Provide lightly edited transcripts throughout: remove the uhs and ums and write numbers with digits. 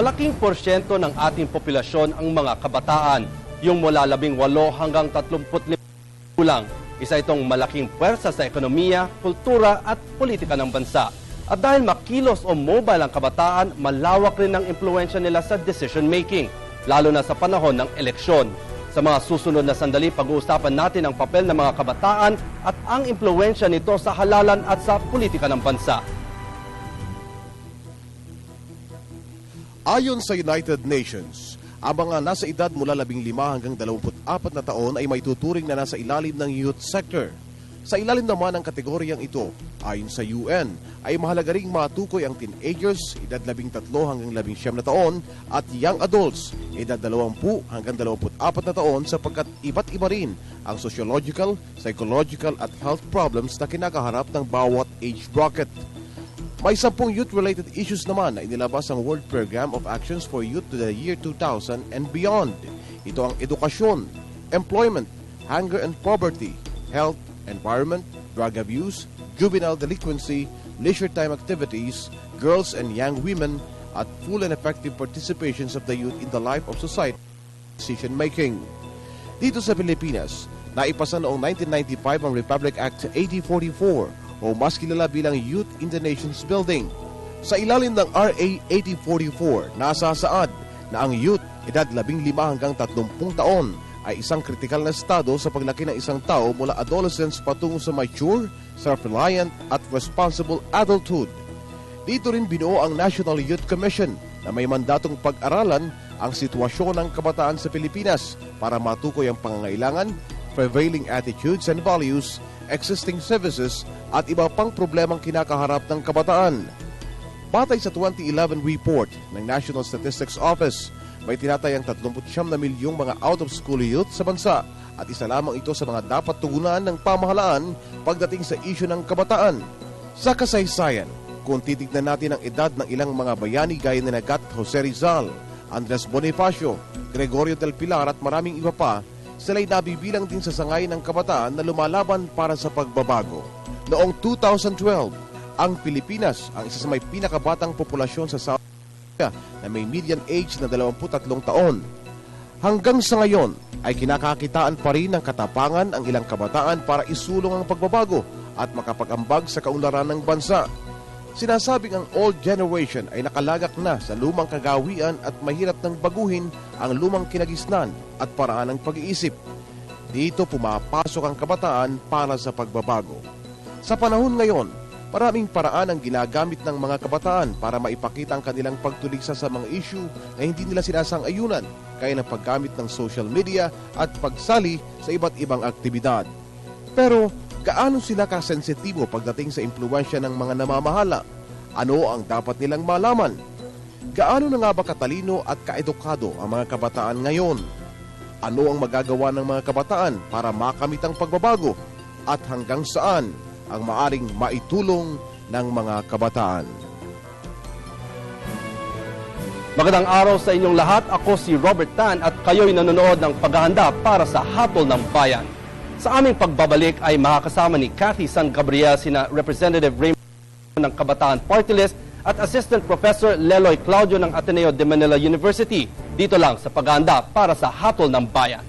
malaking porsyento ng ating populasyon ang mga kabataan, yung mula 18 hanggang 35 kulang. Isa itong malaking puwersa sa ekonomiya, kultura at politika ng bansa. At dahil makilos o mobile ang kabataan, malawak rin ang impluensya nila sa decision making, lalo na sa panahon ng eleksyon. Sa mga susunod na sandali, pag-uusapan natin ang papel ng mga kabataan at ang impluensya nito sa halalan at sa politika ng bansa. Ayon sa United Nations, ang mga nasa edad mula 15 hanggang 24 na taon ay may tuturing na nasa ilalim ng youth sector. Sa ilalim naman ng kategoryang ito, ayon sa UN, ay mahalaga ring matukoy ang teenagers, edad 13 hanggang 19 na taon, at young adults, edad 20 hanggang 24 na taon sapagkat iba't iba rin ang sociological, psychological at health problems na kinakaharap ng bawat age bracket. May 10 youth-related issues naman na inilabas ang World Program of Actions for Youth to the year 2000 and beyond. Ito ang edukasyon, employment, hunger and poverty, health, environment, drug abuse, juvenile delinquency, leisure time activities, girls and young women, at full and effective participations of the youth in the life of society decision making. Dito sa Pilipinas, naipasa noong 1995 ang Republic Act 8044 o mas kilala bilang Youth in the Nations Building. Sa ilalim ng RA 8044, nasasaad na ang youth edad 15 hanggang 30 taon ay isang kritikal na estado sa paglaki ng isang tao mula adolescence patungo sa mature, self-reliant at responsible adulthood. Dito rin binuo ang National Youth Commission na may mandatong pag-aralan ang sitwasyon ng kabataan sa Pilipinas para matukoy ang pangangailangan, prevailing attitudes and values, existing services at iba pang problemang kinakaharap ng kabataan. Batay sa 2011 report ng National Statistics Office, may tinatayang 39 na milyong mga out-of-school youth sa bansa at isa lamang ito sa mga dapat tugunan ng pamahalaan pagdating sa isyu ng kabataan. Sa kasaysayan, kung titignan natin ang edad ng ilang mga bayani gaya ni Gat Jose Rizal, Andres Bonifacio, Gregorio del Pilar at maraming iba pa, sila'y nabibilang din sa sangay ng kabataan na lumalaban para sa pagbabago. Noong 2012, ang Pilipinas ang isa sa may pinakabatang populasyon sa South America na may median age na 23 taon. Hanggang sa ngayon ay kinakakitaan pa rin ng katapangan ang ilang kabataan para isulong ang pagbabago at makapag-ambag sa kaunlaran ng bansa. Sinasabing ang old generation ay nakalagak na sa lumang kagawian at mahirap nang baguhin ang lumang kinagisnan at paraan ng pag-iisip. Dito pumapasok ang kabataan para sa pagbabago. Sa panahon ngayon, maraming paraan ang ginagamit ng mga kabataan para maipakita ang kanilang pagtuligsa sa mga issue na hindi nila sinasang-ayunan, kaya ng paggamit ng social media at pagsali sa iba't ibang aktibidad. Pero gaano sila kasensitibo pagdating sa impluwensya ng mga namamahala? Ano ang dapat nilang malaman? Gaano na nga ba katalino at kaedukado ang mga kabataan ngayon? Ano ang magagawa ng mga kabataan para makamit ang pagbabago? At hanggang saan ang maaring maitulong ng mga kabataan? Magandang araw sa inyong lahat. Ako si Robert Tan at kayo'y nanonood ng paghahanda para sa Hatol ng Bayan. Sa aming pagbabalik ay makakasama ni Cathy San Gabriel sina Representative Raymond ng Kabataan Party List at Assistant Professor Leloy Claudio ng Ateneo de Manila University. Dito lang sa paghahanda para sa Hatol ng Bayan.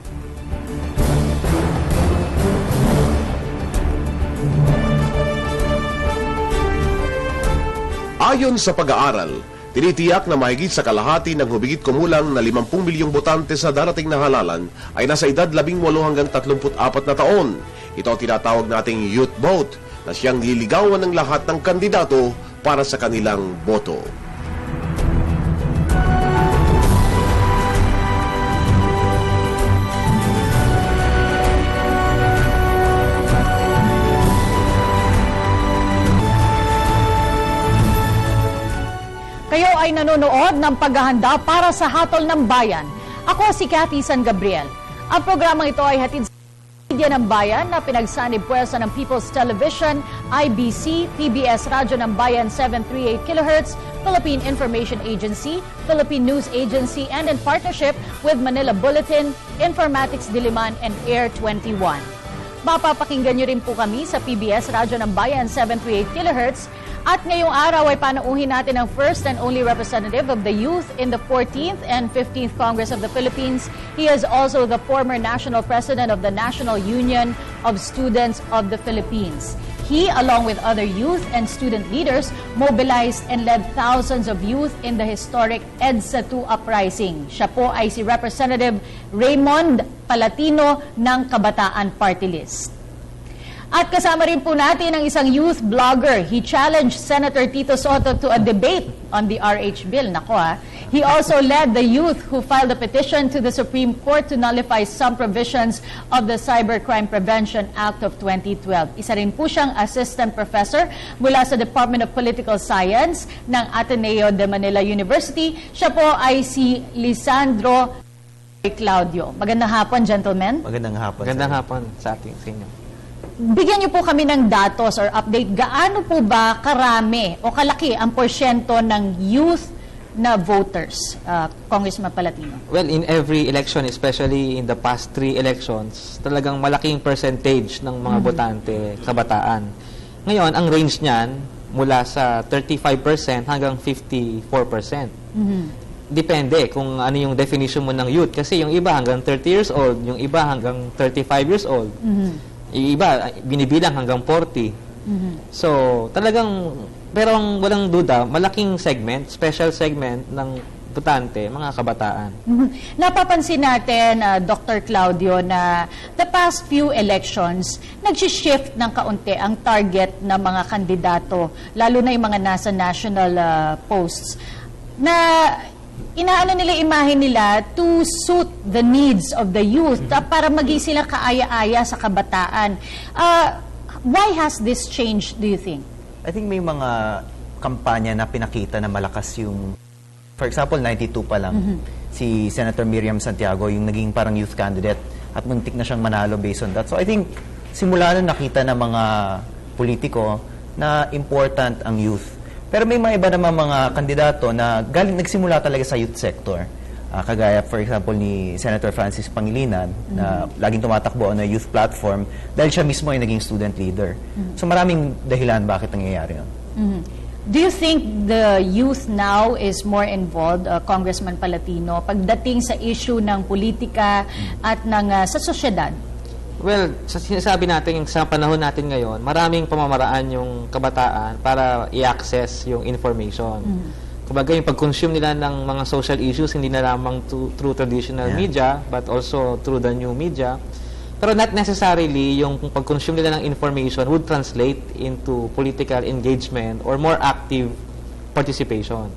Ayon sa pag-aaral, tinitiyak na mahigit sa kalahati ng hubigit kumulang na 50 milyong botante sa darating na halalan ay nasa edad 18 hanggang 34 na taon. Ito ang tinatawag nating youth vote na siyang nililigawan ng lahat ng kandidato para sa kanilang boto. Kayo ay nanonood ng paghahanda para sa Hatol ng Bayan. Ako si Cathy San Gabriel. Ang programang ito ay hatid sa media ng bayan na pinagsanib puwersa ng People's Television, IBC, PBS Radyo ng Bayan 738 kHz, Philippine Information Agency, Philippine News Agency, and in partnership with Manila Bulletin, Informatics Diliman, and Air 21. Mapapakinggan nyo rin po kami sa PBS Radyo ng Bayan 738 kHz At ngayong araw ay panauhin natin ang first and only representative of the youth in the 14th and 15th Congress of the Philippines. He is also the former national president of the National Union of Students of the Philippines. He, along with other youth and student leaders, mobilized and led thousands of youth in the historic EDSA 2 uprising. Siya po ay si Representative Raymond Palatino ng Kabataan Party List. At kasama rin po natin ang isang youth blogger. He challenged Senator Tito Sotto to a debate on the RH bill. Nako ha. He also led the youth who filed a petition to the Supreme Court to nullify some provisions of the Cybercrime Prevention Act of 2012. Isa rin po siyang assistant professor mula sa Department of Political Science ng Ateneo de Manila University. Siya po ay si Lisandro Claudio. Magandang hapon, gentlemen. Magandang hapon. Magandang hapon sa ating sa inyo. Bigyan niyo po kami ng datos or update. Gaano po ba karami o kalaki ang porsyento ng youth na voters, Congressman Palatino? Well, in every election, especially in the past 3 elections, talagang malaking percentage ng mga botante, kabataan. Ngayon, ang range niyan mula sa 35% hanggang 54%. Depende kung ano yung definition mo ng youth. Kasi yung iba hanggang 30 years old, yung iba hanggang 35 years old. Yung iba, binibilang hanggang 40. So, talagang, pero ang walang duda, malaking segment, special segment ng botante, mga kabataan. Napapansin natin, Dr. Claudio, na the past few elections, nag-shift ng kaunti ang target ng mga kandidato, lalo na yung mga nasa national posts, na inaano nila imahe nila to suit the needs of the youth para maging sila kaaya-aya sa kabataan. Why has this changed, do you think? I think may mga kampanya na pinakita na malakas yung, for example, 92 pa lang, si Senator Miriam Santiago, yung naging parang youth candidate at muntik na siyang manalo based on that. So I think, simula na nakita ng mga politiko na important ang youth. Pero may mga iba naman mga kandidato na nagsimula talaga sa youth sector. Kagaya, for example, ni Senator Francis Pangilinan, na laging tumatakbo on a youth platform dahil siya mismo ay naging student leader. So maraming dahilan bakit nangyayari yun. Do you think the youth now is more involved, Congressman Palatino, pagdating sa issue ng politika at ng sa sosyedad? Well, sa sinasabi natin, sa panahon natin ngayon, maraming pamamaraan yung kabataan para i-access yung information. Kumbaga, yung pag-consume nila ng mga social issues, hindi na lamang through traditional media, but also through the new media. Pero not necessarily yung pag-consume nila ng information would translate into political engagement or more active participation.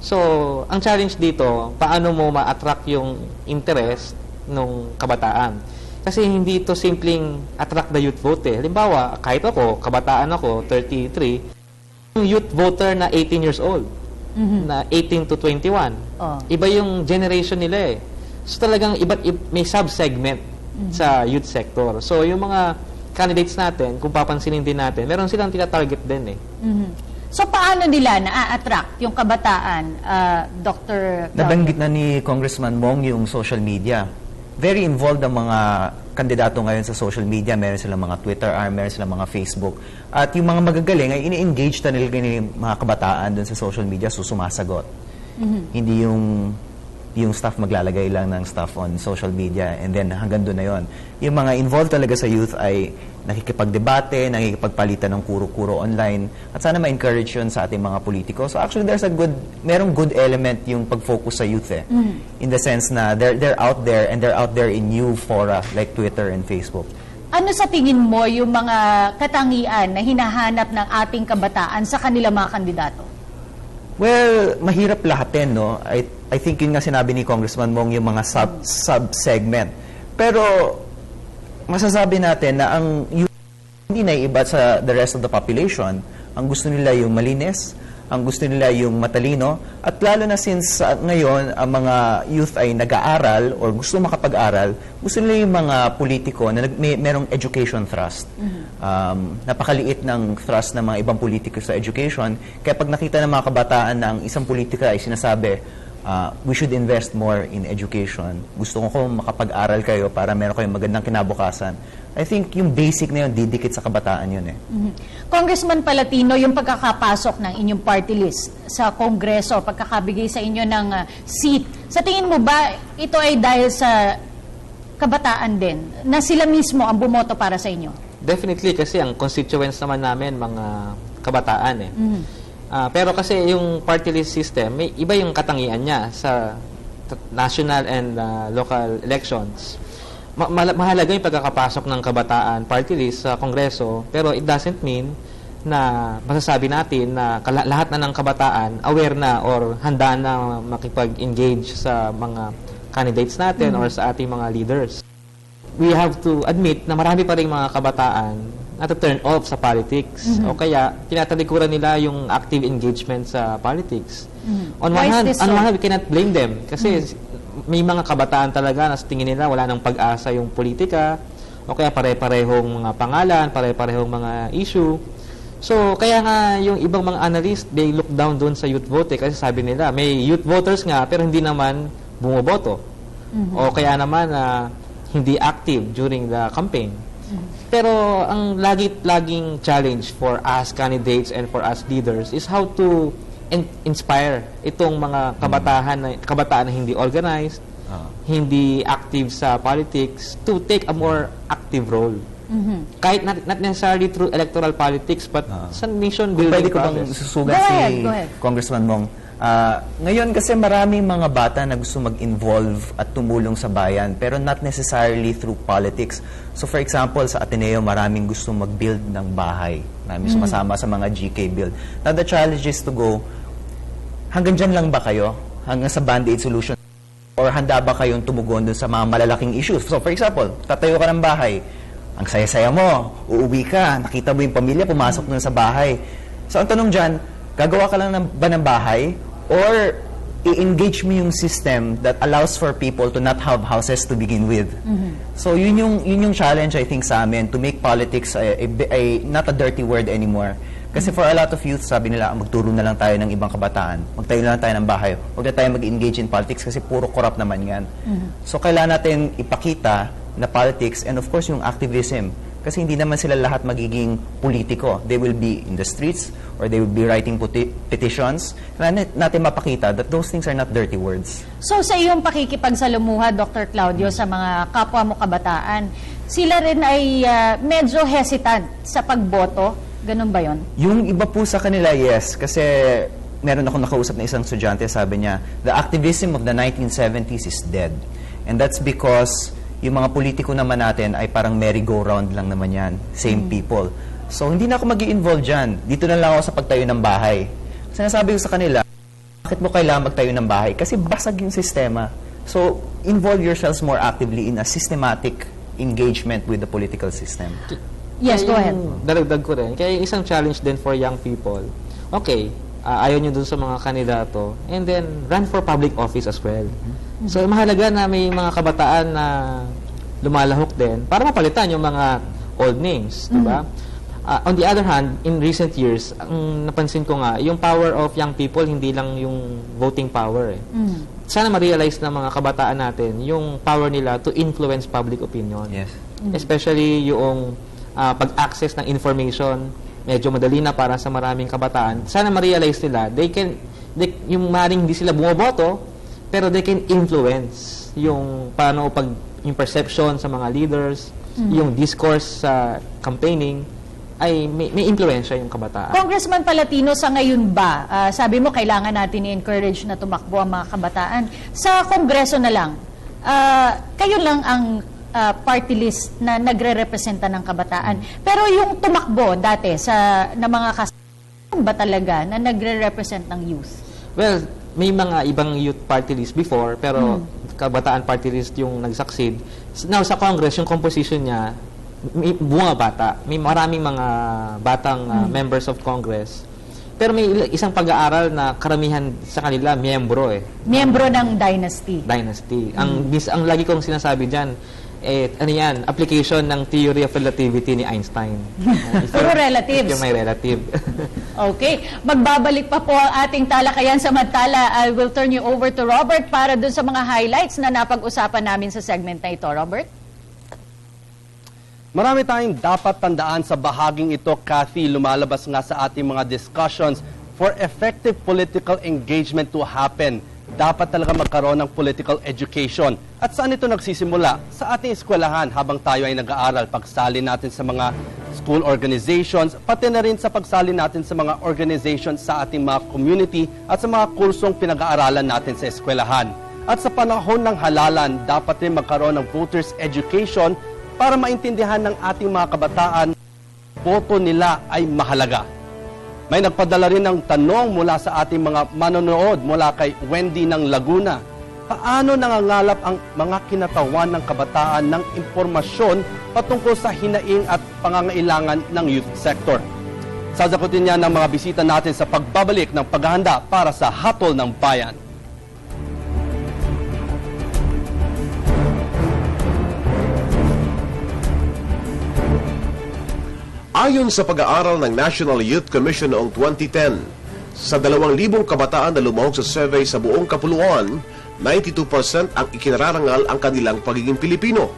So, ang challenge dito, paano mo ma-attract yung interest ng kabataan? Kasi hindi ito simpleng attract the youth vote. Halimbawa, kahit ako, kabataan ako, 33, yung youth voter na 18 years old, na 18 to 21. Iba yung generation nila eh. So talagang may sub-segment sa youth sector. So yung mga candidates natin, kung papansinin din natin, meron silang tina-target din eh. So paano nila na-attract yung kabataan, Dr. Claudio? Nabanggit na ni Congressman Mong yung social media. Very involved ang mga kandidato ngayon sa social media. Meron silang mga Twitter arm, meron silang mga Facebook. At yung mga magagaling ay ini-engage na nila yung mga kabataan dun sa social media, so sumasagot. Hindi yung staff maglalagay lang ng stuff on social media and then hanggang doon na yon. Yung mga involved talaga sa youth ay nakikipagdebate, nakikipagpalitan ng kuro-kuro online at sana ma-encourage yun sa ating mga politiko. So actually merong good element yung pag-focus sa youth eh. In the sense na they're out there and they're out there in new fora like Twitter and Facebook. Ano sa tingin mo yung mga katangian na hinahanap ng ating kabataan sa kanilang mga kandidato? Well, mahirap lahatin, no? I think yun nga sinabi ni Congressman Mong yung mga sub-segment. Pero masasabi natin na ang hindi na iba sa the rest of the population. Ang gusto nila yung malinis, ang gusto nila yung matalino, at lalo na since ngayon ang mga youth ay nag-aaral or gusto makapag-aral, gusto nila yung mga politiko na merong education thrust. Napakaliit ng thrust ng mga ibang politiko sa education. Kaya pag nakita ng mga kabataan na ang isang politika ay sinasabi, we should invest more in education. Gusto ko makapag-aral kayo para meron kayong magandang kinabukasan. I think yung basic na yun, didikit sa kabataan yun eh. Congressman Palatino, yung pagkakapasok ng inyong party list sa Kongreso, pagkakabigay sa inyo ng seat, sa tingin mo ba ito ay dahil sa kabataan din, na sila mismo ang bumoto para sa inyo? Definitely, kasi ang constituents naman namin, mga kabataan eh. Pero kasi yung party list system, may iba yung katangian niya sa national and local elections. Mahalaga yung pagkakapasok ng kabataan party list sa Kongreso, pero it doesn't mean na masasabi natin na lahat na ng kabataan aware na or handa na makipag-engage sa mga candidates natin or sa ating mga leaders. We have to admit na marami pa rin mga kabataan na turn off sa politics o kaya tinatalikuran nila yung active engagement sa politics. On one hand, we cannot blame them kasi may mga kabataan talaga na sa tingin nila wala nang pag-asa yung politika o kaya pare-parehong mga pangalan, pare-parehong mga issue. So, kaya nga yung ibang mga analyst, they look down doon sa youth vote kasi sabi nila, may youth voters nga pero hindi naman bumoboto. O kaya naman hindi active during the campaign. Pero ang laging challenge for us candidates and for us leaders is how to inspire itong mga kabataan na hindi organized, hindi active sa politics, to take a more active role. Kahit not necessarily through electoral politics, but sa nation building Pwede ko bang process. susugat Go si ahead. Congressman Mong? Ngayon kasi maraming mga bata na gusto mag-involve at tumulong sa bayan, pero not necessarily through politics. So for example, sa Ateneo, maraming gusto mag-build ng bahay. Maraming sumasama sa mga GK build. Now the challenge is to go, hanggang dyan lang ba kayo? Hanggang sa Band-Aid solution? Or handa ba kayong tumugon dun sa mga malalaking issues? So for example, tatayo ka ng bahay, ang saya-saya mo, uuwi ka, nakita mo yung pamilya, pumasok dun sa bahay. So ang tanong dyan, gagawa ka lang ba ng bahay? Or i-engage mo yung system that allows for people to not have houses to begin with. So yun yung challenge I think sa amin, to make politics not a dirty word anymore. Kasi for a lot of youth, sabi nila, magturo na lang tayo ng ibang kabataan, magtayo na lang tayo ng bahay, huwag na tayo mag-engage in politics kasi puro corrupt naman yan. So kailangan natin ipakita na politics and of course yung activism. Kasi hindi naman sila lahat magiging politiko. They will be in the streets or they will be writing petitions. Kailangan natin mapakita that those things are not dirty words. So sa iyong pakikipagsalamuha, Dr. Claudio, sa mga kapwa mo kabataan, sila rin ay medyo hesitant sa pagboto. Ganun ba yon? Yung iba po sa kanila, yes. Kasi meron akong nakausap na isang estudyante, sabi niya, the activism of the 1970s is dead. And that's because yung mga politiko naman natin ay parang merry-go-round lang naman yan. Same people. So, hindi na ako mag-i-involve dyan. Dito na lang ako sa pagtayo ng bahay. Sinasabi ko sa kanila, bakit mo kailangan magtayo ng bahay? Kasi basag yung sistema. So, involve yourselves more actively in a systematic engagement with the political system. Yes, go ahead. Daragdag ko rin. Kaya isang challenge din for young people. Okay, ayaw nyo dun sa mga kandidato. And then, run for public office as well. So, mahalaga na may mga kabataan na lumalahok din para mapalitan yung mga old names, di ba? On the other hand, in recent years, ang napansin ko nga, yung power of young people, hindi lang yung voting power. Sana ma-realize na mga kabataan natin yung power nila to influence public opinion. Yes. Especially yung pag-access ng information, medyo madali na para sa maraming kabataan. Sana ma-realize nila, yung maring hindi sila bumoboto, pero they can influence yung yung perception sa mga leaders, yung discourse sa campaigning, ay may influensya yung kabataan. Congressman Palatino, sa ngayon ba, sabi mo kailangan natin i-encourage na tumakbo ang mga kabataan. Sa Kongreso na lang, kayo lang ang party list na nagre-representa ng kabataan. Pero yung tumakbo dati na mga kasama ba talaga na nagre-represent ng youth? Well, may mga ibang youth party list before, pero kabataan party list yung nag-succeed. Now, sa Congress, yung composition niya, may bunga bata. May maraming mga batang members of Congress. Pero may isang pag-aaral na karamihan sa kanila, miyembro eh. Miyembro ng dynasty. Dynasty. Ang lagi kong sinasabi dyan, ano yan, application ng theory of relativity ni Einstein. Puro relatives. If you're my relative. Okay. Magbabalik pa po ang ating talakayan. Samantala, I will turn you over to Robert para dun sa mga highlights na napag-usapan namin sa segment na ito. Robert? Marami tayong dapat tandaan sa bahaging ito, Kathy. Lumalabas nga sa ating mga discussions, for effective political engagement to happen, dapat talaga magkaroon ng political education. At saan ito nagsisimula? Sa ating eskwelahan habang tayo ay nag-aaral, pagsali natin sa mga school organizations, pati na rin sa pagsali natin sa mga organizations sa ating mga community at sa mga kursong pinag-aaralan natin sa eskwelahan. At sa panahon ng halalan, dapat rin magkaroon ng voters education para maintindihan ng ating mga kabataan, boto nila ay mahalaga. May nagpadala rin ng tanong mula sa ating mga manonood mula kay Wendy ng Laguna. Paano nangangalap ang mga kinatawan ng kabataan ng impormasyon patungkol sa hinaing at pangangailangan ng youth sector? Sasagutin niya ng mga bisita natin sa pagbabalik ng paghahanda para sa Hatol ng Bayan. Ayon sa pag-aaral ng National Youth Commission noong 2010, sa 2,000 kabataan na lumahok sa survey sa buong kapuluan, 92% ang ikinararangal ang kanilang pagiging Pilipino,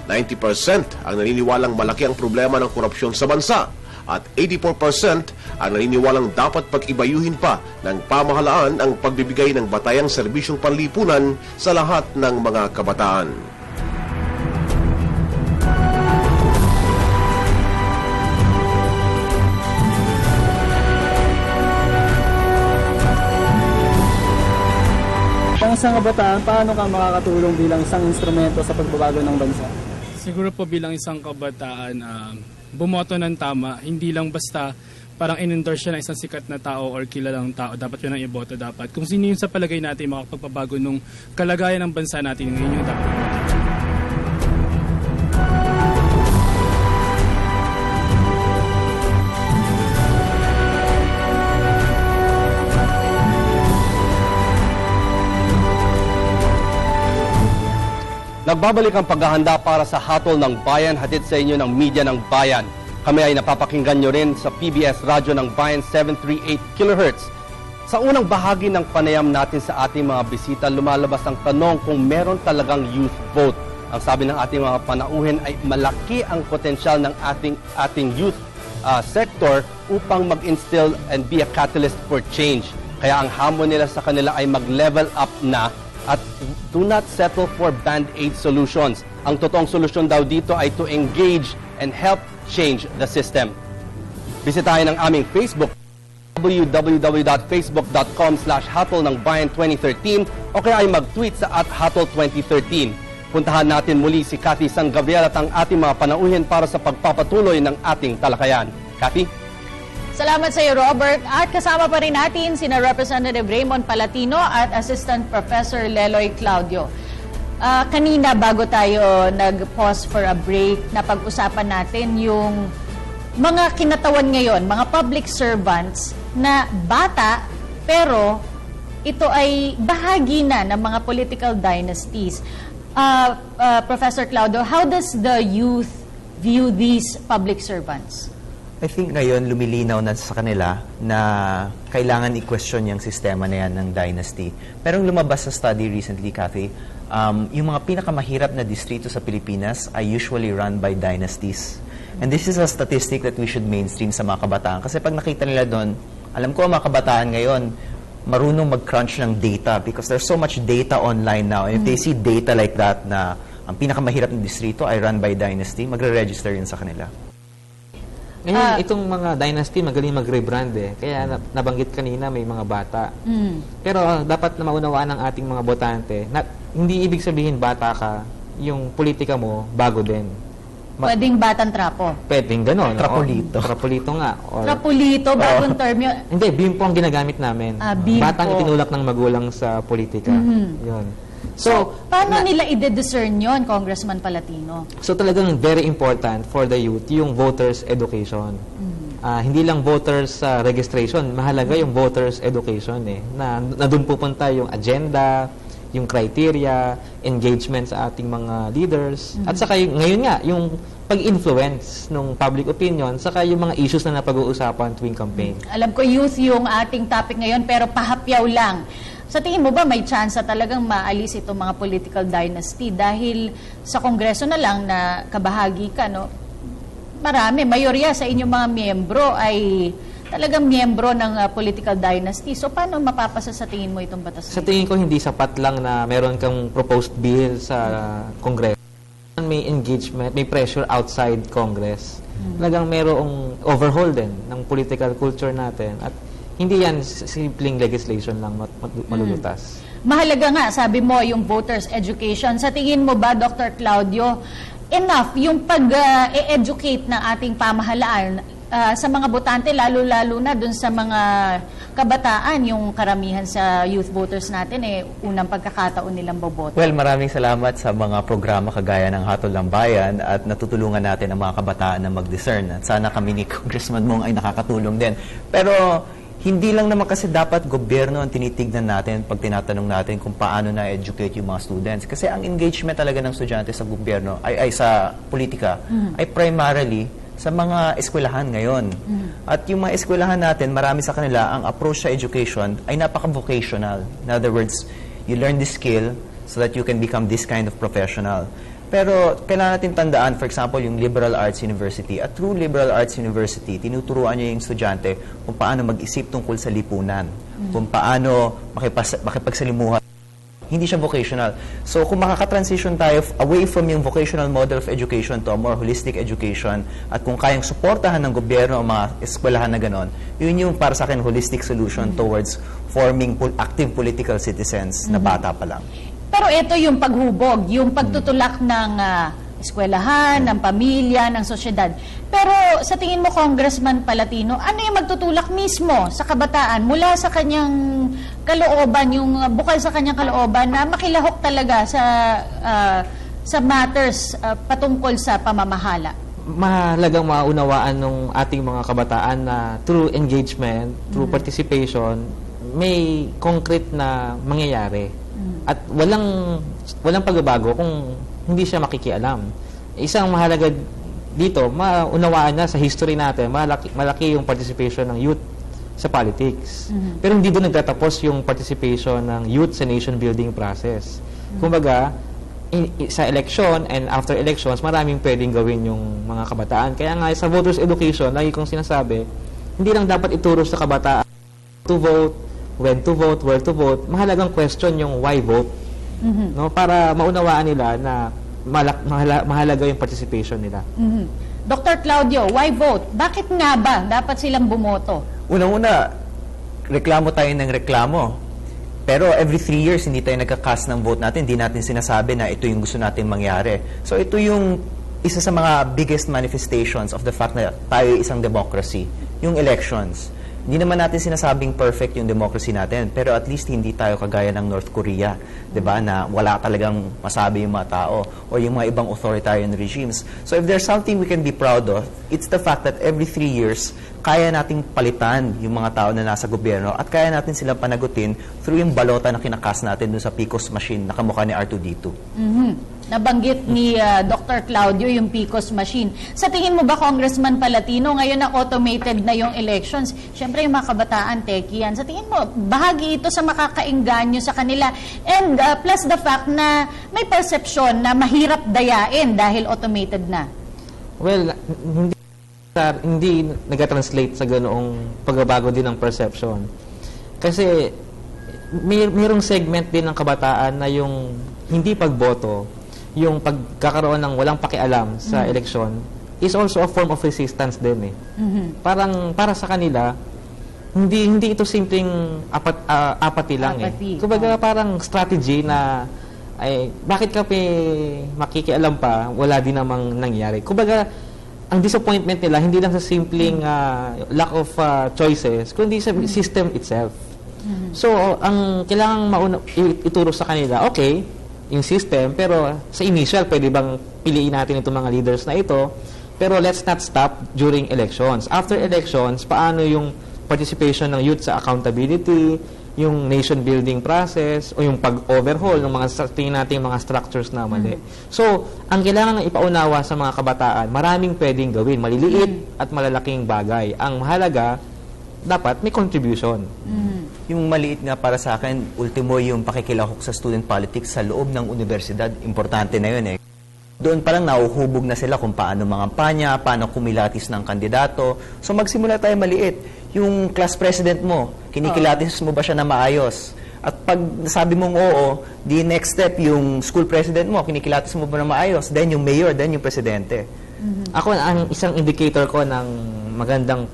90% ang naniniwalang malaki ang problema ng korupsyon sa bansa, at 84% ang naniniwalang dapat pag-ibayuhin pa ng pamahalaan ang pagbibigay ng batayang serbisyong panlipunan sa lahat ng mga kabataan. Pang isang kabataan, paano ka makakatulong bilang isang instrumento sa pagbabago ng bansa? Siguro po bilang isang kabataan, bumoto ng tama, hindi lang basta parang in-endorse siya ng isang sikat na tao or kilalang tao, dapat yun ang iboto dapat. Kung sino yun sa palagay natin makapagpabago nung kalagayan ng bansa natin, ngayon yung dapat. Nagbabalik ang paghahanda para sa Hatol ng Bayan, hatid sa inyo ng Media ng Bayan. Kami ay napapakinggan nyo rin sa PBS Radyo ng Bayan 738 kHz. Sa unang bahagi ng panayam natin sa ating mga bisita, lumalabas ang tanong kung meron talagang youth vote. Ang sabi ng ating mga panauhin ay malaki ang potensyal ng ating youth sector upang mag-instill and be a catalyst for change. Kaya ang hamon nila sa kanila ay mag-level up na at do not settle for band-aid solutions. Ang totoong solusyon daw dito ay to engage and help change the system. Bisitahin ang aming Facebook, www.facebook.com/Hatol ng Bayan 2013 o kaya ay mag-tweet sa @Hatol2013. Puntahan natin muli si Kathy San Gabriel at ang ating mga panauhin para sa pagpapatuloy ng ating talakayan. Kathy? Salamat sa iyo, Robert. At kasama pa rin natin sina Representative Raymond Palatino at Assistant Professor Leloy Claudio. Kanina bago tayo nag-pause for a break, napag-usapan natin yung mga kinatawan ngayon, mga public servants na bata pero ito ay bahagi na ng mga political dynasties. Professor Claudio, how does the youth view these public servants? I think ngayon lumilinaw na sa kanila na kailangan i-question yung sistema na yan ng dynasty. Merong lumabas sa study recently, Kathy, yung mga pinakamahirap na distrito sa Pilipinas ay usually run by dynasties. And this is a statistic that we should mainstream sa mga kabataan. Kasi pag nakita nila doon, alam ko ang mga kabataan ngayon, marunong mag-crunch ng data because there's so much data online now. And if they see data like that na ang pinakamahirap na distrito ay run by dynasty, magre-register yun sa kanila. Ngayon, itong mga dynasty, magaling mag-rebrand eh. Kaya nabanggit kanina, may mga bata. Pero dapat na maunawaan ng ating mga botante na hindi ibig sabihin bata ka, yung politika mo, bago din. Pwedeng batang trapo. Pwedeng gano'n. Trapolito. Trapolito nga. Or, Trapulito, bagong term yun. hindi, bimpo ang ginagamit namin. Bimpo. Batang itinulak ng magulang sa politika. Yun. So, paano nila i-discern yun, Congressman Palatino? So talagang very important for the youth yung voters education. Hindi lang voters registration, mahalaga yung voters education eh. Na doon pupunta yung agenda, yung criteria, engagement sa ating mga leaders, at saka ngayon nga, yung pag-influence ng public opinion, saka yung mga issues na napag-uusapan tuwing campaign. Alam ko youth yung ating topic ngayon, pero pahapyaw lang. Sa tingin mo ba may chance talagang maalis itong mga political dynasty dahil sa Kongreso na lang na kabahagi ka, no? marami, mayorya sa inyong mga miyembro ay talagang miyembro ng political dynasty. So, paano mapapasa sa tingin mo itong batas? Sa tingin ko, hindi sapat lang na meron kang proposed bill sa Congress. May engagement, may pressure outside Congress. Talagang merong overhaul din ng political culture natin. At hindi yan simpleng legislation lang malulutas. Mahalaga nga, sabi mo, yung voters' education. Sa tingin mo ba, Dr. Claudio, enough yung pag-educate ng ating pamahalaan sa mga botante, lalo-lalo na dun sa mga kabataan, yung karamihan sa youth voters natin, unang pagkakataon nilang boboto? Well, maraming salamat sa mga programa kagaya ng Hatol ng Bayan at natutulungan natin ang mga kabataan na mag-discern. At sana kami ni Congressman Mong ay nakakatulong din. Pero hindi lang naman kasi dapat gobyerno ang tinitignan natin pag tinatanong natin kung paano na-educate yung mga students. Kasi ang engagement talaga ng estudyante sa gobyerno, ay sa politika, ay primarily sa mga eskwelahan ngayon. At yung mga eskwelahan natin, marami sa kanila, ang approach sa education ay napaka-vocational. In other words, you learn this skill so that you can become this kind of professional. Pero kailangan natin tandaan, for example, yung liberal arts university. At through liberal arts university, tinuturuan niya yung estudyante kung paano mag-isip tungkol sa lipunan, kung paano makipagsalimuhan. Hindi siya vocational. So kung makaka-transition tayo away from yung vocational model of education to a more holistic education at kung kayang suportahan ng gobyerno ang mga eskwelahan na ganon, yun yung para sa akin holistic solution towards forming active political citizens na bata pa lang. Pero ito yung paghubog, yung pagtutulak ng eskwelahan, ng pamilya, ng sosyedad. Pero sa tingin mo, Congressman Palatino, ano yung magtutulak mismo sa kabataan mula sa kanyang kalooban, yung bukal sa kanyang kalooban na makilahok talaga sa matters patungkol sa pamamahala? Mahalagang maunawaan ng ating mga kabataan na through engagement, through participation, may concrete na mangyayari. At walang pagbabago kung hindi siya makikialam. Isang mahalaga dito, maunawaan na sa history natin, malaki yung participation ng youth sa politics. Pero hindi doon nagtatapos yung participation ng youth sa nation building process. Kumbaga, sa election and after elections, maraming pwedeng gawin yung mga kabataan. Kaya nga sa voters education, lagi kong sinasabi, hindi lang dapat ituro sa kabataan to vote, when to vote, where to vote. Mahalagang question yung why vote. No, para maunawaan nila na mahalaga yung participation nila. Dr. Claudio, why vote? Bakit nga ba dapat silang bumoto? Unang-una, reklamo tayo ng reklamo. Pero every 3 years, hindi tayo nagka-cast ng vote natin. Hindi natin sinasabi na ito yung gusto natin mangyari. So ito yung isa sa mga biggest manifestations of the fact na tayo isang democracy. Yung elections. Hindi naman natin sinasabing perfect yung democracy natin, pero at least hindi tayo kagaya ng North Korea, 'di ba, na wala talagang masabi yung mga tao o yung mga ibang authoritarian regimes. So if there's something we can be proud of, it's the fact that every 3 years, kaya nating palitan yung mga tao na nasa gobyerno at kaya natin silang panagutin through yung balota na kinakas natin dun sa PCOS machine na kamukha ni R2-D2. Nabanggit ni Dr. Claudio yung PCOS machine. Sa tingin mo ba, Congressman Palatino, ngayon na automated na yung elections, syempre yung mga kabataan, techie yan. Sa tingin mo, bahagi ito sa makakaengganyo sa kanila. And plus the fact na may perception na mahirap dayain dahil automated na. Well, hindi nag-translate sa ganoong pagbabago din ng perception. Kasi mayroong segment din ng kabataan na yung hindi pagboto, yung pagkakaroon ng walang pakialam sa eleksyon is also a form of resistance din eh. Parang para sa kanila hindi ito simpleng apathy lang eh. Kumbaga parang strategy na ay bakit ka makikialam pa, wala din namang nangyari. Kumbaga ang disappointment nila hindi lang sa simpleng lack of choices, kundi sa system itself. So ang kailangang ituro sa kanila, okay, yung system, pero sa initial, pwede bang piliin natin itong mga leaders na ito, pero let's not stop during elections. After elections, paano yung participation ng youth sa accountability, yung nation building process, o yung pag-overhaul ng mga tingin natin mga structures na mali. So, ang kailangan ipaunawa sa mga kabataan, maraming pwedeng gawin, maliliit at malalaking bagay. Ang mahalaga, dapat may contribution. Yung maliit nga para sa akin, ultimo yung pakikilahok sa student politics sa loob ng universidad. Importante na yun eh. Doon pa lang nahuhubog na sila kung paano mangampanya, paano kumilatis ng kandidato. So magsimula tayo maliit. Yung class president mo, kinikilatis mo ba siya na maayos? At pag nasabi mong oo, the next step, yung school president mo, kinikilatis mo ba na maayos? Then yung mayor, then yung presidente. Ako, ang isang indicator ko ng magandang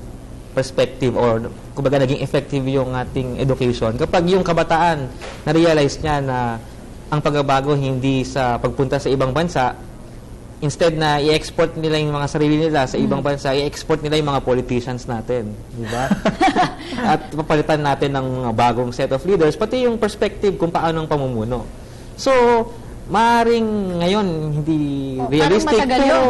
perspective or kumbaga naging effective yung ating education, kapag yung kabataan na-realize niya na ang pagbabago hindi sa pagpunta sa ibang bansa, instead na i-export nila yung mga sarili nila sa ibang bansa, i-export nila yung mga politicians natin. Di ba? At papalitan natin ng mga bagong set of leaders, pati yung perspective kung paano ang pamumuno. So, maaaring ngayon hindi realistic. parang matagal Pero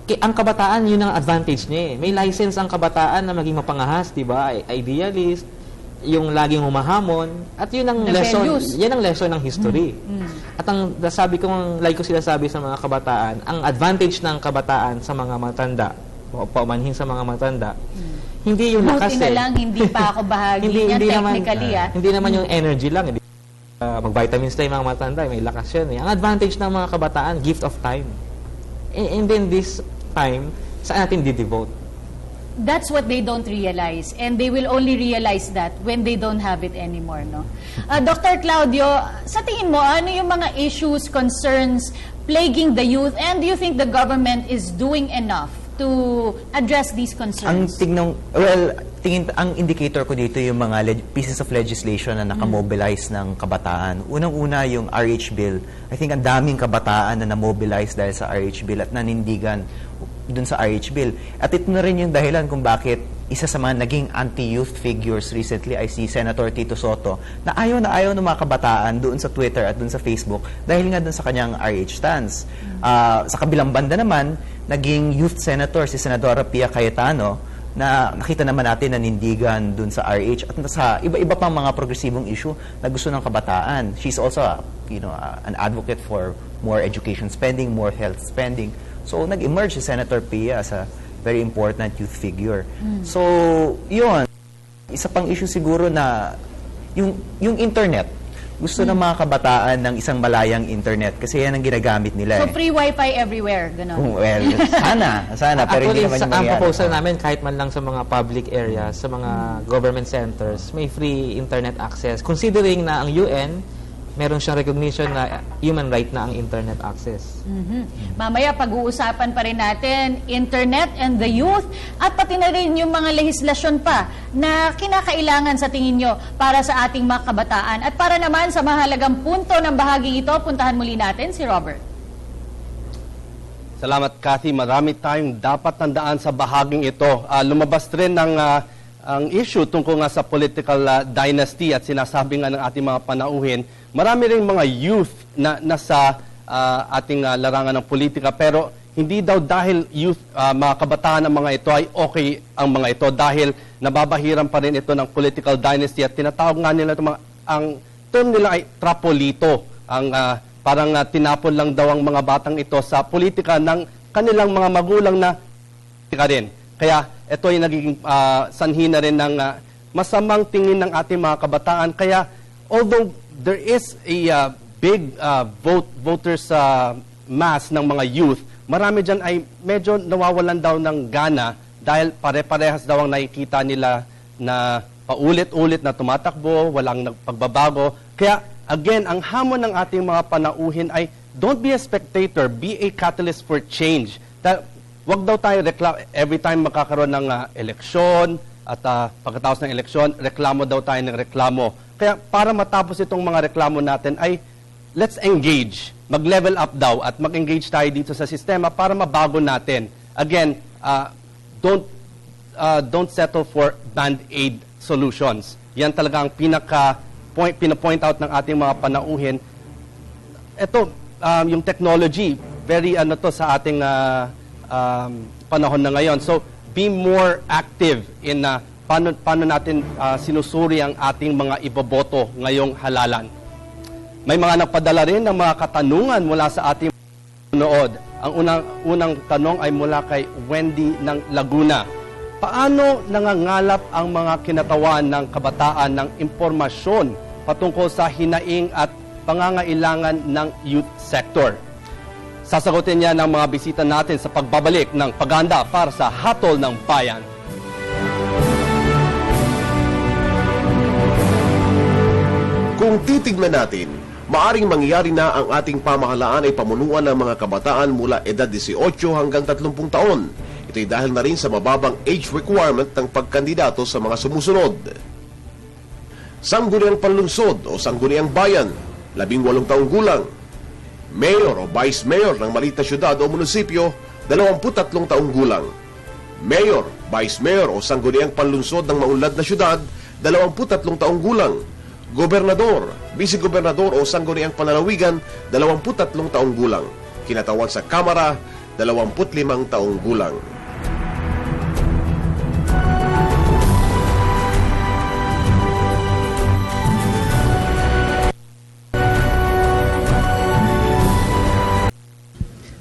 yun. ang kabataan, yun ang advantage niya eh. May license ang kabataan na maging mapangahas, di ba? Idealist, yung laging humahamon, at yun ang The lesson, values. yan ang lesson ng history. At ang sabi ko, like ko sinasabi sa mga kabataan, ang advantage ng kabataan sa mga matanda, o paumanhin sa mga matanda, hindi yung lakas Buti na lang, hindi pa ako bahagi niya technically. Hindi naman yung energy lang. Hindi, mag-vitamins na yung mga matanda, may lakas yan. Eh. Ang advantage ng mga kabataan, gift of time. And then this time, saan natin di-devote? That's what they don't realize, and they will only realize that when they don't have it anymore, no? Dr. Claudio, sa tingin mo, ano yung mga issues, concerns plaguing the youth, and do you think the government is doing enough to address these concerns? Ang indicator ko dito yung mga pieces of legislation na nakamobilize ng kabataan. Unang-una yung RH Bill. I think ang daming kabataan na namobilize dahil sa RH Bill at nanindigan dun sa RH Bill. At ito na rin yung dahilan kung bakit isa sa mga naging anti-youth figures recently ay si Senator Tito Soto na ayaw ng mga kabataan doon sa Twitter at doon sa Facebook dahil nga doon sa kanyang RH stance. Sa kabilang banda naman, naging youth senator si Senadora Pia Cayetano na nakita naman natin nanindigan dun sa RH at sa iba-iba pang mga progresibong issue na gusto ng kabataan. She's also an advocate for more education spending, more health spending. So nag-emerge si Senator Pia as a very important youth figure. So yun, isa pang issue siguro na yung internet. Gusto ng mga kabataan ng isang malayang internet kasi yan ang ginagamit nila. So free wifi everywhere, gano'n? Well, sana. Pero hindi Actually, naman yung ang mangyari. proposal namin, kahit man lang sa mga public areas, sa mga government centers, may free internet access. Considering na ang UN, meron siyang recognition na human right na ang internet access. Mamaya pag-uusapan pa rin natin internet and the youth at pati na rin yung mga lehislasyon pa na kinakailangan sa tingin nyo para sa ating mga kabataan. At para naman sa mahalagang punto ng bahaging ito, puntahan muli natin si Robert. Salamat, Cathy. Marami tayong dapat tandaan sa bahaging ito. Lumabas rin ang issue tungkol nga sa political dynasty at sinasabi nga ng ating mga panauhin, marami rin mga youth na nasa ating larangan ng politika pero hindi daw dahil youth, mga kabataan ng mga ito ay okay ang mga ito dahil nababahiran pa rin ito ng political dynasty at tinatawag nga nila ang term nila ay trapolito. Parang tinapon lang daw ang mga batang ito sa politika ng kanilang mga magulang na politika rin. Kaya ito ay nagiging sanhi na rin ng masamang tingin ng ating mga kabataan. Kaya although there is a big voters mass ng mga youth, marami dyan ay medyo nawawalan daw ng gana dahil pare-parehas daw ang nakikita nila na paulit-ulit na tumatakbo, walang pagbabago. Kaya again, ang hamon ng ating mga panauhin ay don't be a spectator, be a catalyst for change. Wag daw tayo every time makakaroon ng eleksyon at pagkatapos ng eleksyon, reklamo daw tayo ng reklamo. Kaya para matapos itong mga reklamo natin ay let's engage. Mag-level up daw at mag-engage tayo dito sa sistema para mabago natin. Again, don't settle for band-aid solutions. Yan talaga ang pinapoint out ng ating mga panauhin. Ito, yung technology, very sa ating panahon na ngayon. So, be more active in paano natin sinusuri ang ating mga iboboto ngayong halalan. May mga nagpadala rin ng mga katanungan mula sa ating nood. Ang unang tanong ay mula kay Wendy ng Laguna. Paano nangangalap ang mga kinatawan ng kabataan ng impormasyon patungkol sa hinaing at pangangailangan ng youth sector? Sasagutin niya ng mga bisita natin sa pagbabalik ng paghahanda para sa Hatol ng Bayan. Kung titignan natin, maaring mangyari na ang ating pamahalaan ay pamunuan ng mga kabataan mula edad 18 hanggang 30 taon. Ito'y dahil na rin sa mababang age requirement ng pagkandidato sa mga sumusunod. Sangguniang Panlungsod o Sangguniang Bayan, 18 taong gulang. Mayor o Vice Mayor ng maliit na syudad o munisipyo, 23 taong gulang. Mayor, Vice Mayor o Sangguniang Panlungsod ng maunlad na syudad, 23 taong gulang. Gobernador, Vice-Gobernador o Sangguniang Panlalawigan, 23 taong gulang. Kinatawan sa Kamara, 25 taong gulang.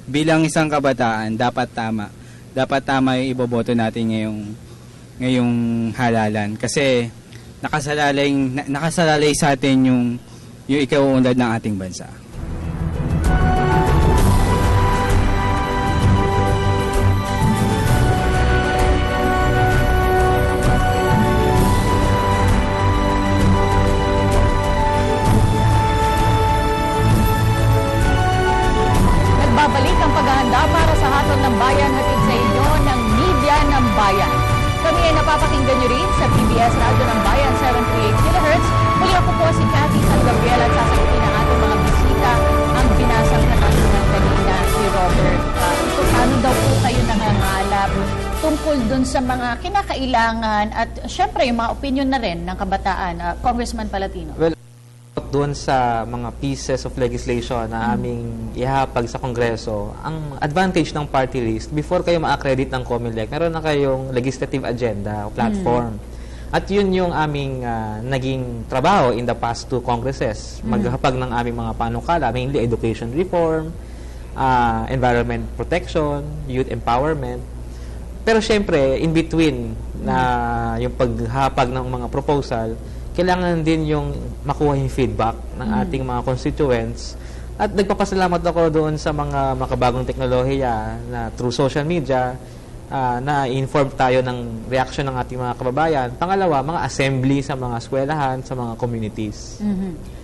Bilang isang kabataan, dapat tama. Dapat tama yung iboboto natin ngayong halalan. Kasi nakasalalay sa atin yung ikauunlad ng ating bansa. Nagbabalik ang paghahanda para sa Hatol ng Bayan, hatid sa inyo ng Media ng Bayan. Kami ay napapakinggan nyo rin sa PBS Radio ng Bayan 738 kHz. Muli ako po si Cathy San Gabriel at sasagutin ang ating mga bisita ang binasang katanungan kanina si Robert. Paano daw po kayo nangangalap tungkol dun sa mga kinakailangan at syempre yung mga opinion na rin ng kabataan, Congressman Palatino? Well, doon sa mga pieces of legislation na aming ihapag sa Kongreso, ang advantage ng party list, before kayo ma-accredit ng COMELEC, meron na kayong legislative agenda o platform. At yun yung aming naging trabaho in the past two Congresses. Maghapag ng aming mga panukala, mainly education reform, environment protection, youth empowerment. Pero syempre, in between na yung paghapag ng mga proposal, kailangan din yung makuha yung feedback ng ating mga constituents. At nagpapasalamat ako doon sa mga makabagong teknolohiya na through social media, na inform tayo ng reaction ng ating mga kababayan. Pangalawa, mga assembly sa mga eskwelahan, sa mga communities.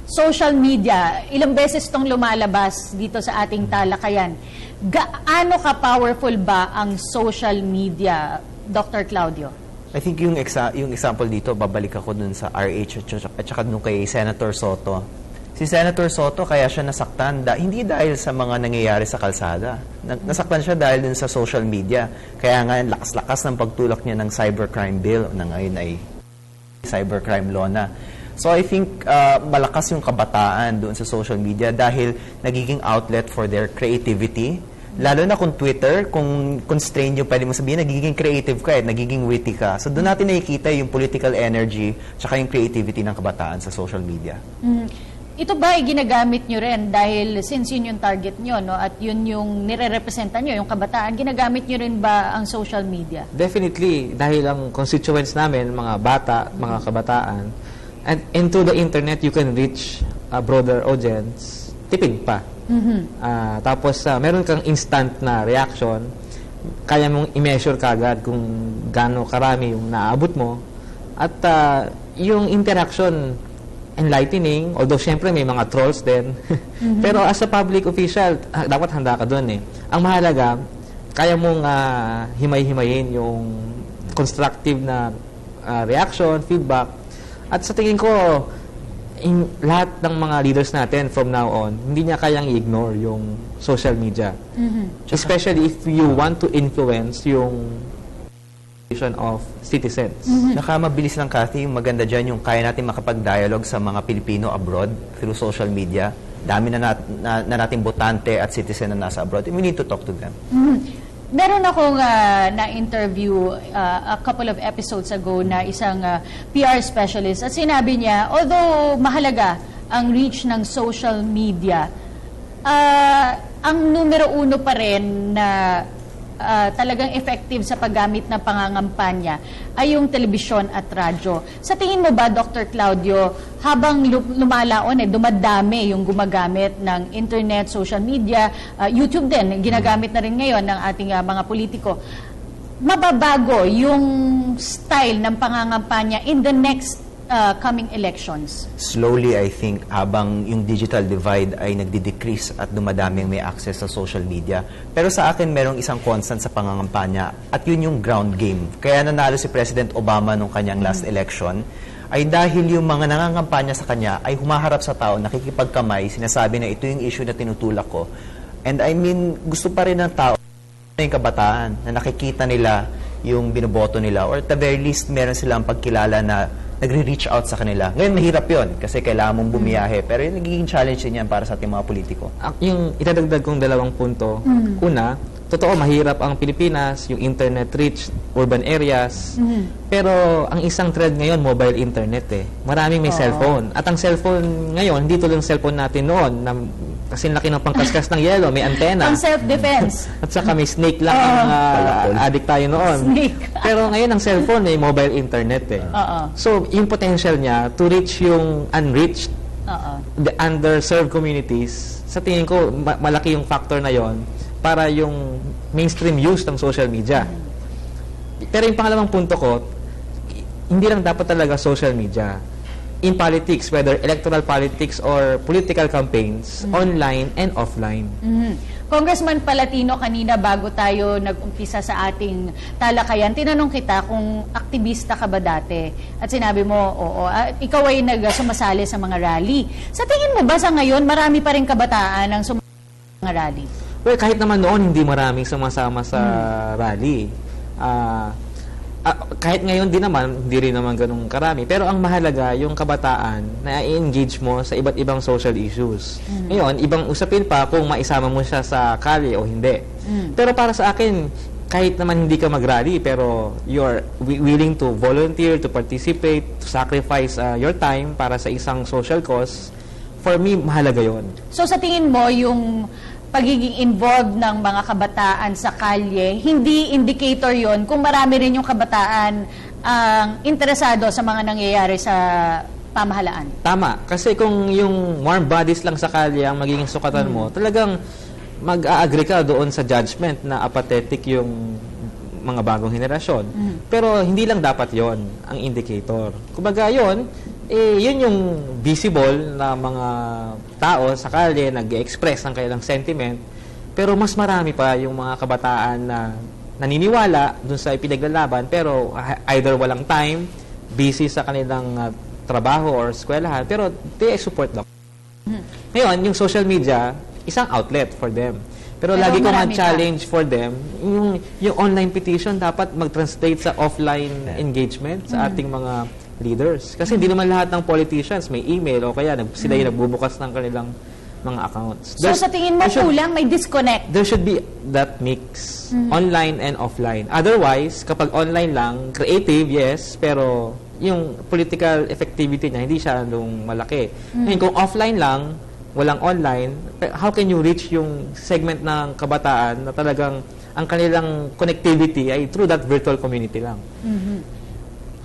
Social media, ilang beses itong lumalabas dito sa ating talakayan. Gaano ka-powerful ba ang social media, Dr. Claudio? I think yung example dito, babalik ako dun sa RH at saka dun kay Senator Soto. Si Senator Soto, kaya siya nasaktan, hindi dahil sa mga nangyayari sa kalsada. Nasaktan siya dahil dun sa social media. Kaya nga, lakas-lakas ng pagtulak niya ng cybercrime bill na ngayon ay cybercrime law na. So I think malakas yung kabataan doon sa social media dahil nagiging outlet for their creativity. Lalo na kung Twitter, kung constrained yung pwede mo sabihin, nagiging creative ka nagiging witty ka. So doon natin nakikita yung political energy tsaka yung creativity ng kabataan sa social media. Ito ba ay ginagamit nyo rin dahil since yun yung target nyo, no, at yun yung nire-representa nyo, yung kabataan, ginagamit nyo rin ba ang social media? Definitely, dahil ang constituents namin, mga bata, mga kabataan, and through the internet, you can reach a broader audience, tipid pa. Tapos meron kang instant na reaction, kaya mong i-measure kagad kung gaano karami yung naaabot mo, at yung interaction enlightening, although syempre may mga trolls din. Pero as a public official, dapat handa ka doon Ang mahalaga, kaya mong himay-himayin yung constructive na reaction, feedback. At sa tingin ko, lahat ng mga leaders natin from now on, hindi niya kayang i-ignore yung social media. Especially if you want to influence yung of citizens. Saka mabilis lang, Cathy, yung maganda dyan yung kaya natin makapag-dialogue sa mga Pilipino abroad through social media. Dami na nating botante at citizen na nasa abroad. We need to talk to them. Meron akong na-interview a couple of episodes ago na isang PR specialist at sinabi niya, although mahalaga ang reach ng social media, ang numero uno pa rin na talagang effective sa paggamit ng pangangampanya ay yung telebisyon at radyo. Sa tingin mo ba, Dr. Claudio, habang lumalaon, dumadami yung gumagamit ng internet, social media, YouTube din, ginagamit na rin ngayon ng ating mga politiko, mababago yung style ng pangangampanya in the next coming elections? Slowly, I think, habang yung digital divide ay nagdi-decrease at dumadaming may access sa social media. Pero sa akin, merong isang constant sa pangangampanya at yun yung ground game. Kaya nanalo si President Obama nung kanyang last election ay dahil yung mga nangangampanya sa kanya ay humaharap sa tao, nakikipagkamay, sinasabi na ito yung issue na tinutulak ko. And I mean, gusto pa rin ng tao yung kabataan na nakikita nila yung binoboto nila or at the very least, meron silang pagkilala na nagre-reach out sa kanila. Ngayon, mahirap yon kasi kailangan mong bumiyahe. Pero yung nagiging challenge din yan para sa ating mga politiko. Yung itadagdag kong 2 punto. Una, totoo, mahirap ang Pilipinas, yung internet reach, urban areas. Pero ang isang trend ngayon, mobile internet eh. Maraming may cellphone. At ang cellphone ngayon, hindi tulad ng cellphone natin noon, na kasi laki ng pangkaskas ng yelo, may antena. Pang self-defense. At saka may snake lang ang addict tayo noon. Snake. Pero ngayon ang cellphone ay mobile internet eh. So, yung potential niya to reach yung unreached, the underserved communities, sa tingin ko, malaki yung factor na yon para yung mainstream use ng social media. Pero yung pangalawang punto ko, hindi lang dapat talaga social media. In politics, whether electoral politics or political campaigns, online and offline. Congressman Palatino, kanina bago tayo nag-umpisa sa ating talakayan, tinanong kita kung aktivista ka ba dati. At sinabi mo, oo. At ikaw ay sumasali sa mga rally. Sa tingin mo ba sa ngayon, marami pa rin kabataan ang sumasali sa mga rally? Well, kahit naman noon, hindi maraming sumasama sa rally. Kahit ngayon din naman, hindi rin naman ganun karami. Pero ang mahalaga, yung kabataan na i-engage mo sa iba't ibang social issues. Ngayon, ibang usapin pa kung maisama mo siya sa kalye o hindi. Pero para sa akin, kahit naman hindi ka mag-rally, pero you're willing to volunteer, to participate, to sacrifice your time para sa isang social cause, for me, mahalaga yon. So sa tingin mo, yung pagiging involved ng mga kabataan sa kalye, hindi indicator yon kung marami rin yung kabataan ang interesado sa mga nangyayari sa pamahalaan. Tama. Kasi kung yung warm bodies lang sa kalye ang magiging sukatan mo, talagang mag-a-agree ka doon sa judgment na apathetic yung mga bagong henerasyon. Pero hindi lang dapat yon ang indicator. Kumbaga yon, yun yung visible na mga tao sa kalye nag-express ng kanilang sentiment, pero mas marami pa yung mga kabataan na naniniwala dun sa ipinaglalaban pero either walang time, busy sa kanilang trabaho or eskwelahan, pero they support them. Ngayon, yung social media, isang outlet for them. Pero lagi ko challenge for them, yung online petition dapat mag-translate sa offline engagement sa ating mga leaders. Kasi hindi naman lahat ng politicians may email o kaya sila yung nagbubukas ng kanilang mga accounts. So sa tingin mo kulang, may disconnect? There should be that mix, online and offline. Otherwise, kapag online lang, creative, yes, pero yung political effectivity niya, hindi siya nung malaki. Ngayon, kung offline lang, walang online, how can you reach yung segment ng kabataan na talagang ang kanilang connectivity ay through that virtual community lang?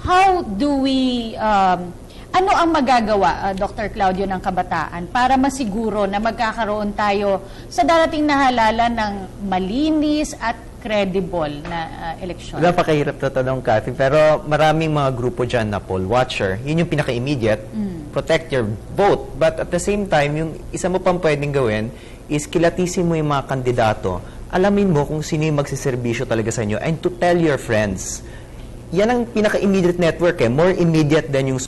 How do we, ano ang magagawa, Dr. Claudio, ng kabataan para masiguro na magkakaroon tayo sa darating na halalan ng malinis at credible na eleksyon? Napakahirap na tanong, Kathy, pero maraming mga grupo dyan na poll watcher. Yun yung pinaka-immediate, protect your vote. But at the same time, yung isa mo pang pwedeng gawin is kilatisin mo yung mga kandidato. Alamin mo kung sino yung magsiservisyo talaga sa inyo and to tell your friends. Yan ang pinaka-immediate network eh. More immediate than yung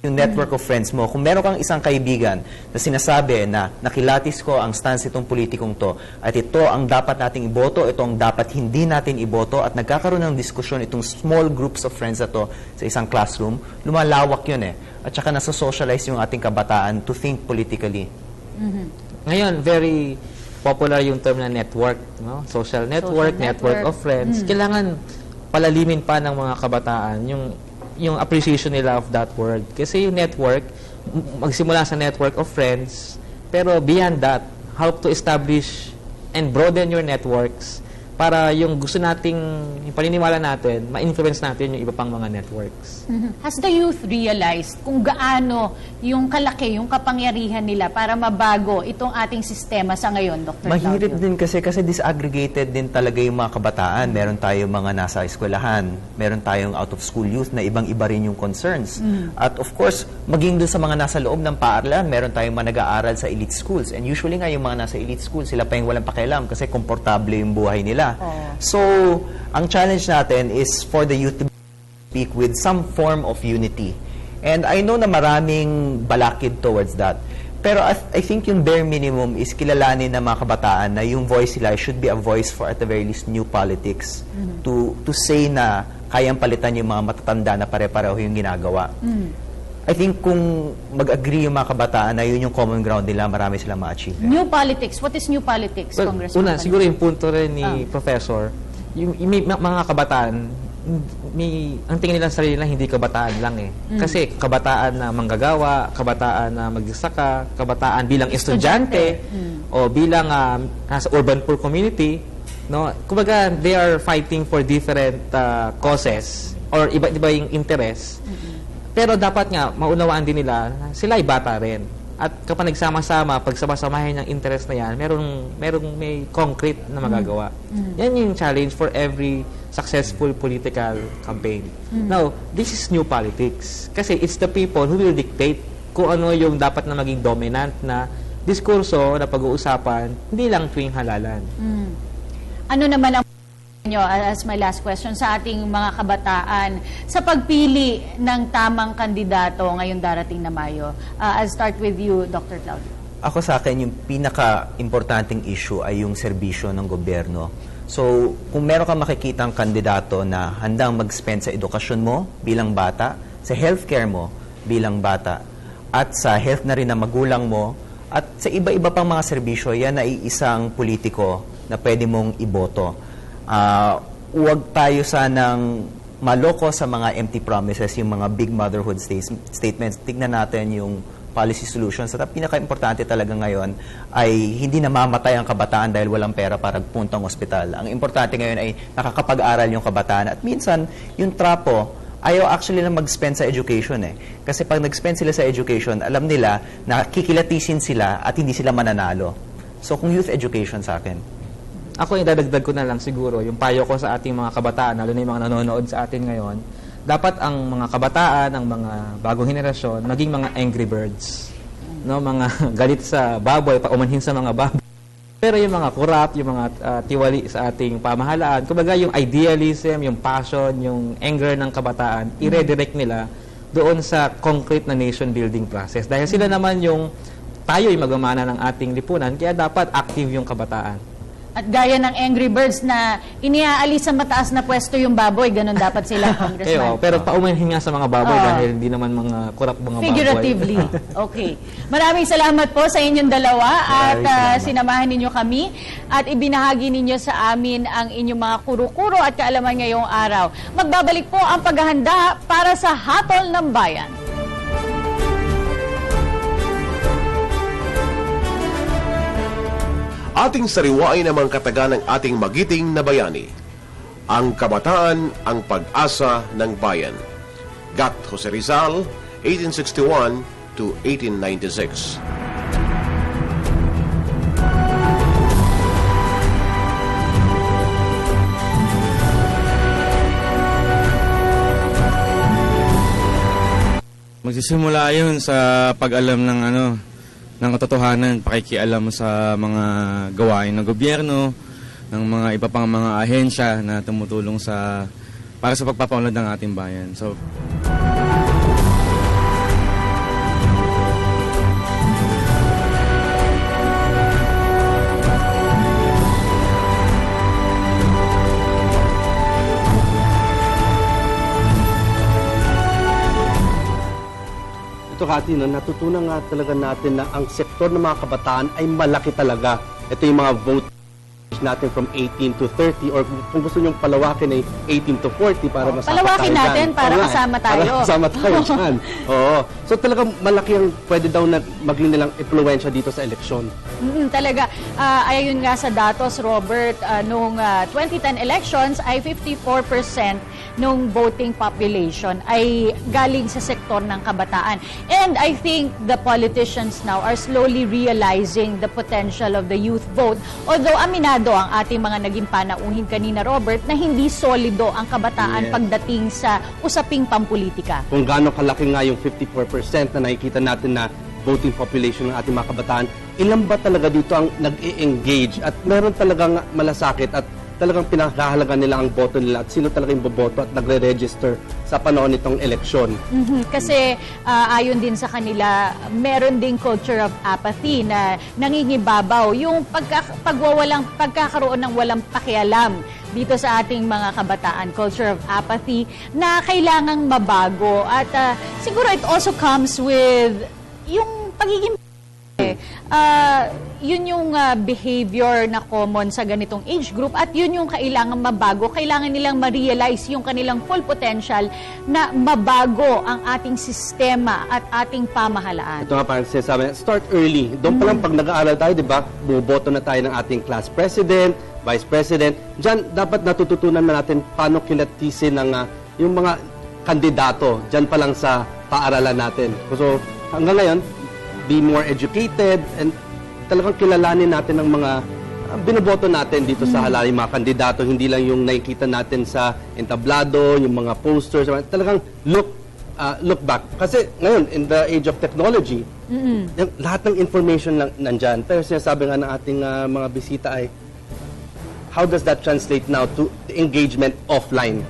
network of friends mo. Kung meron kang isang kaibigan na sinasabi na nakilatis ko ang stance itong politikong to at ito ang dapat nating iboto, ito ang dapat hindi natin iboto at nagkakaroon ng diskusyon itong small groups of friends na to sa isang classroom, lumalawak yun eh. At saka nasa-socialize yung ating kabataan to think politically. Ngayon, very popular yung term na network. No? Social network of friends. Kailangan palalimin pa ng mga kabataan yung appreciation nila of that word. Kasi yung network, magsimula sa network of friends, pero beyond that, how to establish and broaden your networks para yung gusto nating, yung paniniwala natin, ma-influence natin yung iba pang mga networks. Has the youth realized kung gaano yung kalaki, yung kapangyarihan nila para mabago itong ating sistema sa ngayon, Dr. Mahirap Claudio? din kasi disaggregated din talaga yung mga kabataan. Meron tayong mga nasa eskwelahan, meron tayong out-of-school youth na ibang-iba rin yung concerns. At of course, maging dun sa mga nasa loob ng paaralan, meron tayong mga nag-aaral sa elite schools. And usually nga yung mga nasa elite schools, sila pa yung walang pakialam kasi komportable yung buhay nila. So, ang challenge natin is for the youth to speak with some form of unity. And I know na maraming balakid towards that. Pero I think yung bare minimum is kilalanin ng mga kabataan na yung voice nila should be a voice for at the very least new politics. To say na kayang palitan yung mga matatanda na pare-pareho yung ginagawa. I think kung mag-agree yung mga kabataan na yun yung common ground nila, marami silang ma-achieve. New politics. What is new politics, Well, Congressman? una, siguro yung punto rin ni Professor, yung mga kabataan, ang tingin nila sa sarili nila, hindi kabataan lang eh. Kasi kabataan na manggagawa, kabataan na magsasaka, kabataan bilang estudyante, o bilang nasa urban poor community, no? Kumbaga, they are fighting for different causes or iba-iba yung interest. Pero dapat nga, maunawaan din nila, sila ay bata rin. At kapag nagsama-sama, pag sama-samahin yung interest na yan, may concrete na magagawa. Yan yung challenge for every successful political campaign. Now, this is new politics. Kasi it's the people who will dictate kung ano yung dapat na maging dominant na diskurso na pag-uusapan, hindi lang tuwing halalan. Ano naman ang nyo, as my last question, sa ating mga kabataan sa pagpili ng tamang kandidato ngayong darating na Mayo? I'll start with you, Dr. Claudio. Ako sa akin, yung pinaka-importanting issue ay yung serbisyo ng gobyerno. So, kung meron kang makikitang kandidato na handang mag-spend sa edukasyon mo bilang bata, sa healthcare mo bilang bata, at sa health na rin ng magulang mo, at sa iba-iba pang mga serbisyo, yan ay isang politiko na pwede mong iboto. Huwag tayo sanang maloko sa mga empty promises, yung mga big motherhood statements. Tignan natin yung policy solutions. At ang pinaka-importante talaga ngayon ay hindi namamatay ang kabataan dahil walang pera para puntang ospital. Ang importante ngayon ay nakakapag-aral yung kabataan. At minsan, yung trapo, ayaw actually na mag-spend sa education eh. Kasi pag nag-spend sila sa education, alam nila na kikilatisin sila at hindi sila mananalo. So kung youth education sa akin. Ako, idadagdag ko na lang siguro, yung payo ko sa ating mga kabataan, lalo na yung mga nanonood sa atin ngayon, dapat ang mga kabataan, ang mga bagong henerasyon, maging mga angry birds. No? Mga galit sa baboy, paumanhin sa mga baboy. Pero yung mga corrupt, yung mga tiwali sa ating pamahalaan, kumbaga yung idealism, yung passion, yung anger ng kabataan, i-redirect nila doon sa concrete na nation building process. Dahil sila naman yung tayo'y magmamana ng ating lipunan, kaya dapat active yung kabataan. At gaya ng Angry Birds na iniaalis sa mataas na pwesto yung baboy, ganun dapat sila, Congressman. Pero paumanhin nga sa mga baboy dahil hindi naman mga corrupt mga Figuratively. baboy. Okay. Maraming salamat po sa inyong dalawa at sinamahan ninyo kami at ibinahagi ninyo sa amin ang inyong mga kuro-kuro at kaalaman ngayong araw. Magbabalik po ang paghahanda para sa Hatol ng Bayan. Ating sariwain namang kataga ng ating magiting na bayani. Ang kabataan, ang pag-asa ng bayan. Gat Jose Rizal, 1861 to 1896. Magsisimula yun sa pag-alam ng ng katotohanan, pakikialam sa mga gawain ng gobyerno, ng mga iba pang mga ahensya na tumutulong para sa pagpapaunlad ng ating bayan. So, Ito, Kati, natutunan nga talaga natin na ang sektor ng mga kabataan ay malaki talaga. Ito yung mga vote natin from 18 to 30 or kung gusto nyong palawakin ay 18 to 40 para masama palawakin tayo natin dyan. para Oo nga, kasama tayo. Para kasama tayo dyan. Oo. So talagang malaki ang pwede daw na maging nilang impluensya dito sa eleksyon. Talaga, ayon nga sa datos, Robert, noong 2010 elections ay 54% nung voting population ay galing sa sektor ng kabataan. And I think the politicians now are slowly realizing the potential of the youth vote. Although aminado ang ating mga naging panauhin kanina, Robert, na hindi solido ang kabataan pagdating sa usaping pampolitika. Kung gaano kalaki nga yung 54% na nakikita natin na voting population ng ating mga kabataan, ilan ba talaga dito ang nag-e-engage at meron talagang malasakit at talagang pinakahalaga nila ang boto nila at sino talagang boboto at nagre-register sa panahon nitong eleksyon. Kasi ayon din sa kanila, meron ding culture of apathy na nangingibabaw yung pagkakaroon ng walang pakialam dito sa ating mga kabataan, culture of apathy na kailangang mabago at siguro it also comes with yung pagiging yun yung behavior na common sa ganitong age group at yun yung kailangan mabago. Kailangan nilang ma-realize yung kanilang full potential na mabago ang ating sistema at ating pamahalaan. Ito nga parang sinasabi, start early. Doon pa lang pag nag-aaral tayo, di ba, buboto na tayo ng ating class president, vice president. Diyan dapat natututunan na natin paano kilatisin ng yung mga kandidato diyan pa lang sa paaralan natin. So hanggang ngayon, be more educated and talagang kilalanin natin ang mga binoboto natin dito sa halali, mga kandidato, hindi lang yung nakikita natin sa entablado, yung mga posters, talagang look back. Kasi ngayon, in the age of technology, yung, lahat ng information lang nandyan. Pero sinasabi nga ng ating mga bisita ay, how does that translate now to the engagement offline?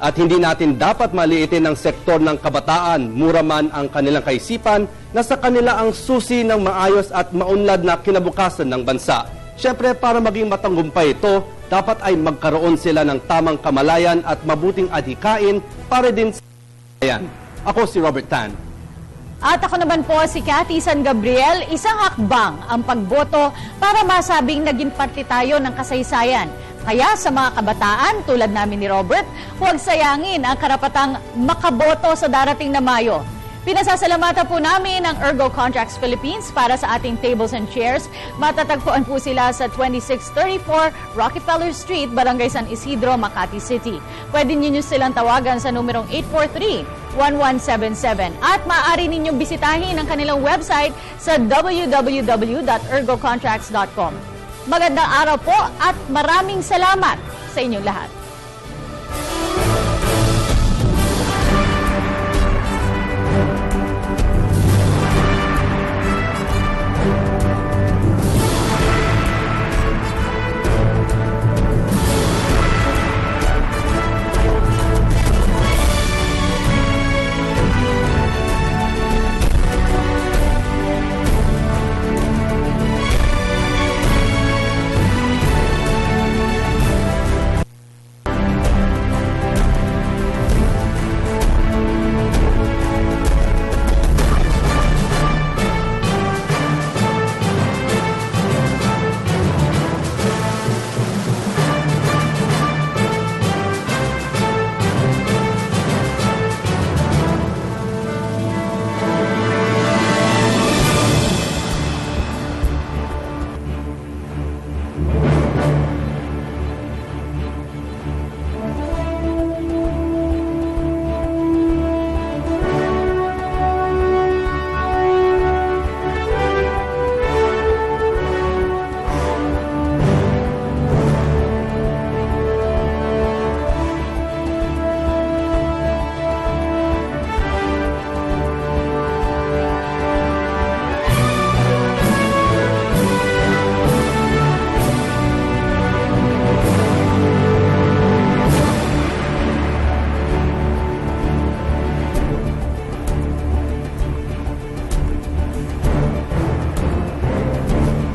At hindi natin dapat maliitin ang sektor ng kabataan, mura man ang kanilang kaisipan, na sa kanila ang susi ng maayos at maunlad na kinabukasan ng bansa. Siyempre, para maging matanggumpay ito, dapat ay magkaroon sila ng tamang kamalayan at mabuting adhikain para din sa kamalayan. Ako si Robert Tan. At ako naman po si Cathy San Gabriel, isang hakbang ang pagboto para masabing naging parte tayo ng kasaysayan. Kaya sa mga kabataan tulad namin ni Robert, huwag sayangin ang karapatang makaboto sa darating na Mayo. Pinasasalamatan po namin ang Ergo Contracts Philippines para sa ating tables and chairs. Matatagpuan po sila sa 2634 Rockefeller Street, Barangay San Isidro, Makati City. Pwede niyo silang tawagan sa numerong 843-1177 at maaari ninyong bisitahin ang kanilang website sa www.ergocontracts.com. Magandang araw po at maraming salamat sa inyong lahat.